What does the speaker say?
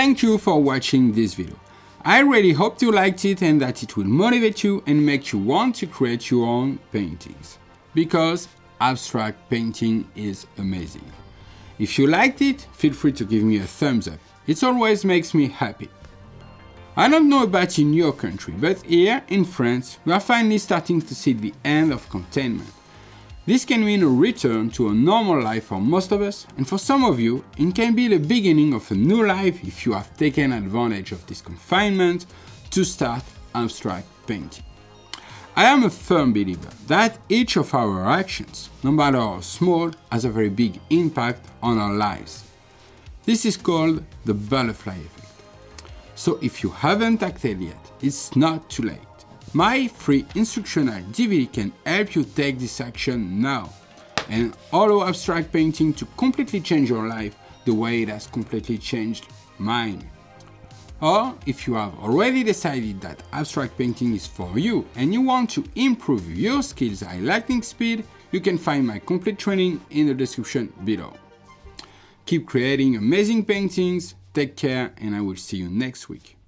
Thank you for watching this video. I really hope you liked it and that it will motivate you and make you want to create your own paintings. Because abstract painting is amazing. If you liked it, feel free to give me a thumbs up. It always makes me happy. I don't know about in your country, but here in France, we are finally starting to see the end of containment. This can mean a return to a normal life for most of us, and for some of you, it can be the beginning of a new life if you have taken advantage of this confinement to start abstract painting. I am a firm believer that each of our actions, no matter how small, has a very big impact on our lives. This is called the butterfly effect. So if you haven't acted yet, it's not too late. My free instructional DVD can help you take this action now and allow abstract painting to completely change your life the way it has completely changed mine. Or if you have already decided that abstract painting is for you and you want to improve your skills at lightning speed, you can find my complete training in the description below. Keep creating amazing paintings, take care, and I will see you next week.